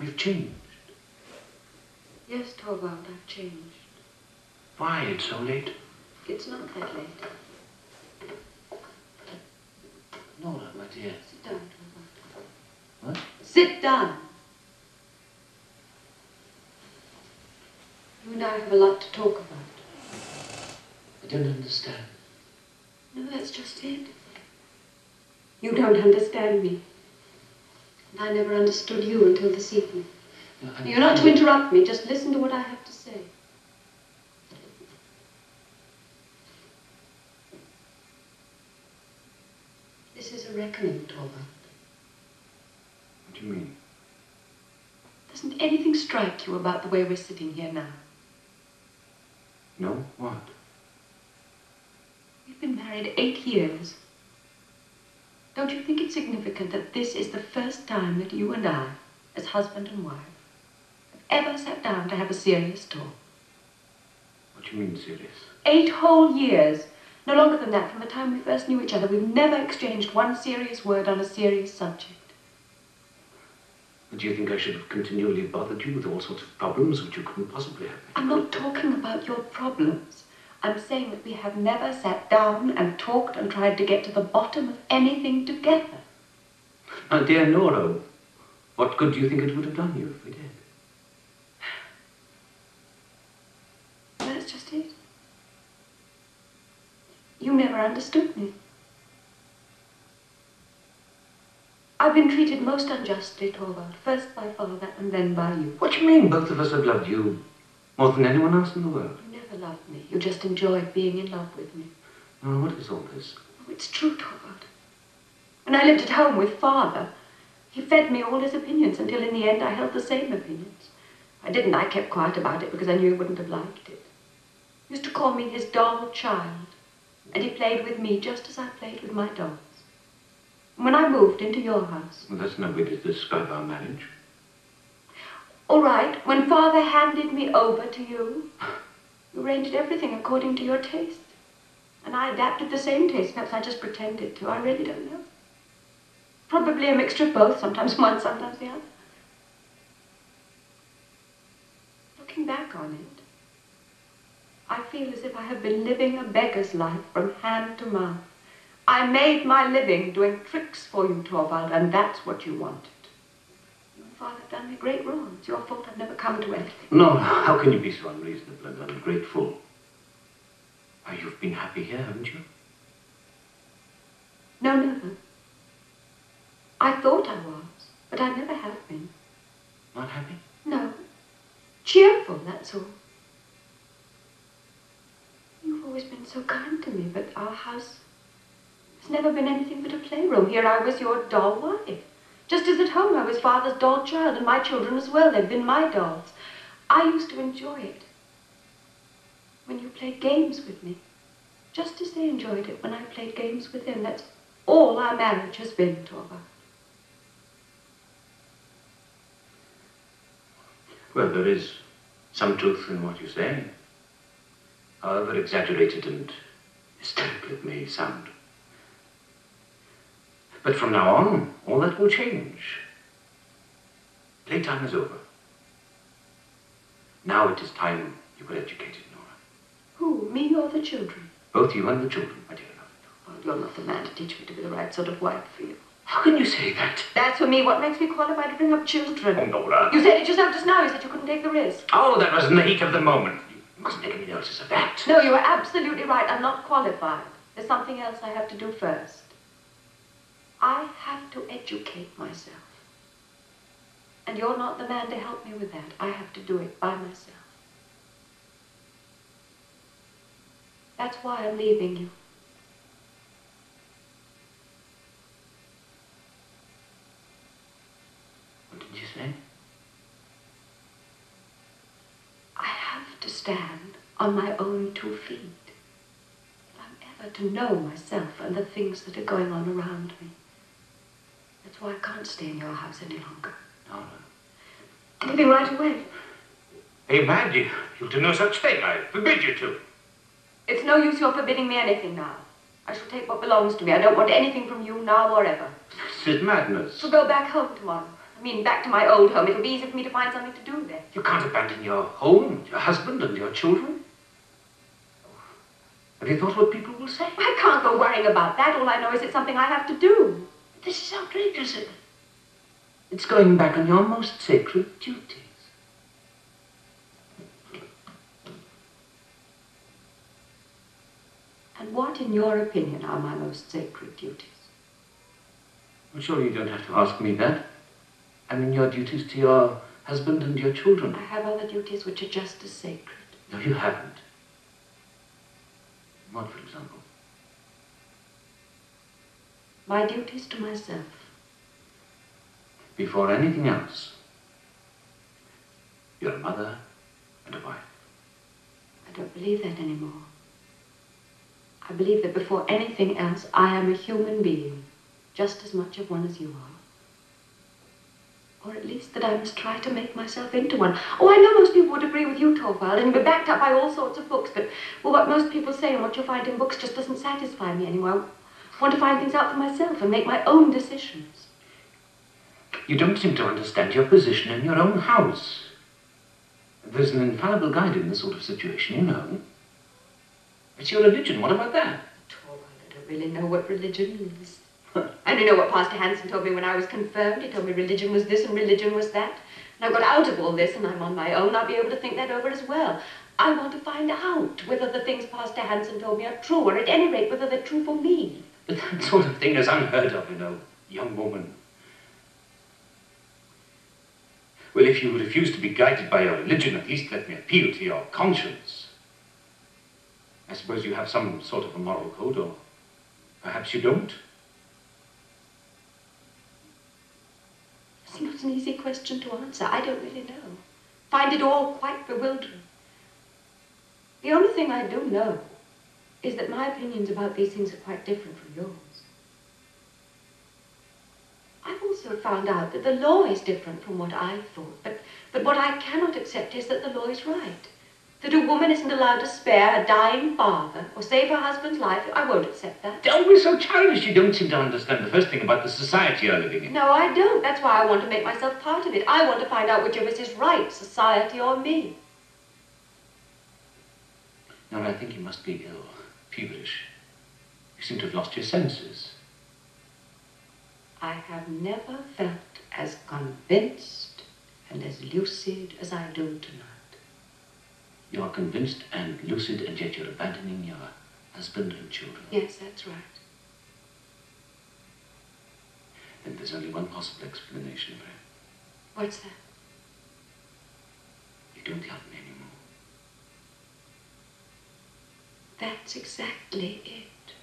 I've changed. Yes, Torvald, I've changed. Why? It's so late. It's not that late. Nora, my dear. Sit down, Torvald. What? Sit down. You and I have a lot to talk about. I don't understand. No, that's just it. You don't understand me. And I never understood you until this evening. No, you're not to interrupt me. Just listen to what I have to say. This is a reckoning, Torvald. What do you mean? Doesn't anything strike you about the way we're sitting here now? No? What? We've been married 8 years. Don't you think it's significant that this is the first time that you and I, as husband and wife, have ever sat down to have a serious talk? What do you mean, serious? 8 whole years. No longer than that, from the time we first knew each other, we've never exchanged one serious word on a serious subject. Do you think I should have continually bothered you with all sorts of problems which you couldn't possibly have? I'm not talking about your problems. I'm saying that we have never sat down and talked and tried to get to the bottom of anything together. My dear Nora, what good do you think it would have done you if we did? That's just it. You never understood me. I've been treated most unjustly, Torvald. First by father and then by you. What do you mean? Both of us have loved you more than anyone else in the world. You never loved me. You just enjoyed being in love with me. Oh, what is all this? Oh, it's true, Torvald. When I lived at home with father, he fed me all his opinions until in the end I held the same opinions. I kept quiet about it because I knew he wouldn't have liked it. He used to call me his doll child, and he played with me just as I played with my dolls. And when I moved into your house... Well, that's no way to describe our marriage. All right, when father handed me over to you, you arranged everything according to your taste. And I adapted the same taste. Perhaps I just pretended to. I really don't know. Probably a mixture of both, sometimes one, sometimes the other. Looking back on it, I feel as if I have been living a beggar's life from hand to mouth. I made my living doing tricks for you, Torvald, and that's what you wanted. You and father have done me great wrong. It's your fault I've never come to anything. No, how can you be so unreasonable and ungrateful? Why, you've been happy here, haven't you? No, never. I thought I was, but I never have been. Not happy? No. Cheerful, that's all. You've always been so kind to me, but our house has never been anything but a playroom. Here I was your doll wife. Just as at home I was father's doll child, and my children as well. They've been my dolls. I used to enjoy it when you played games with me, just as they enjoyed it when I played games with them. That's all our marriage has been, Torvald. Well, there is some truth in what you say, however exaggerated and hysterical it may sound. But from now on, all that will change. Playtime is over. Now it is time you were educated, Nora. Who, me or the children? Both you and the children, my dear love. Oh, you're not the man to teach me to be the right sort of wife for you. How can you say that? That's for me. What makes me qualified to bring up children? Oh, Nora. You said it yourself just now. You said you couldn't take the risk. Oh, that was in the heat of the moment. You mustn't make any notice of that. No, you are absolutely right. I'm not qualified. There's something else I have to do first. I have to educate myself. And you're not the man to help me with that. I have to do it by myself. That's why I'm leaving you. What did you say? I have to stand on my own 2 feet. If I'm ever to know myself and the things that are going on around me. That's why I can't stay in your house any longer. Nora. Leaving right away. Hey, mad, you'll do no such thing. I forbid you to. It's no use your forbidding me anything now. I shall take what belongs to me. I don't want anything from you now or ever. This is madness. So go back home tomorrow I mean, back to my old home. It'll be easy for me to find something to do there. You can't abandon your home, your husband, and your children. Have you thought what people will say? I can't go worrying about that. All I know is it's something I have to do. This is outrageous. It's going back on your most sacred duties. And what, in your opinion, are my most sacred duties? Well, surely you don't have to ask me that. I mean, your duties to your husband and your children. I have other duties which are just as sacred. No, you haven't. What, for example? My duties to myself. Before anything else, you're a mother and a wife. I don't believe that anymore. I believe that before anything else, I am a human being, just as much of one as you are. Or at least that I must try to make myself into one. Oh, I know most people would agree with you, Torvald, and you'll be backed up by all sorts of books, but well, what most people say and what you'll find in books just doesn't satisfy me anymore. I want to find things out for myself and make my own decisions. You don't seem to understand your position in your own house. There's an infallible guide in this sort of situation, you know. It's your religion. What about that? Torvald, I don't really know what religion is. I only know what Pastor Hansen told me when I was confirmed. He told me religion was this and religion was that. And I got out of all this and I'm on my own. I'll be able to think that over as well. I want to find out whether the things Pastor Hansen told me are true, or at any rate, whether they're true for me. But that sort of thing is unheard of in a young woman. Well, if you refuse to be guided by your religion, at least let me appeal to your conscience. I suppose you have some sort of a moral code, or perhaps you don't. It's not an easy question to answer. I don't really know. Find it all quite bewildering. The only thing I do know is that my opinions about these things are quite different from yours. I've also found out that the law is different from what I thought, but what I cannot accept is that the law is right. That a woman isn't allowed to spare her dying father or save her husband's life. I won't accept that. Don't be so childish. You don't seem to understand the first thing about the society you're living in. No, I don't. That's why I want to make myself part of it. I want to find out which of us is right, society or me. No, I think you must be ill, feverish. You seem to have lost your senses. I have never felt as convinced and as lucid as I do tonight. You are convinced and lucid, and yet you're abandoning your husband and children. Yes, that's right. Then there's only one possible explanation for it. What's that? You don't love me anymore. That's exactly it.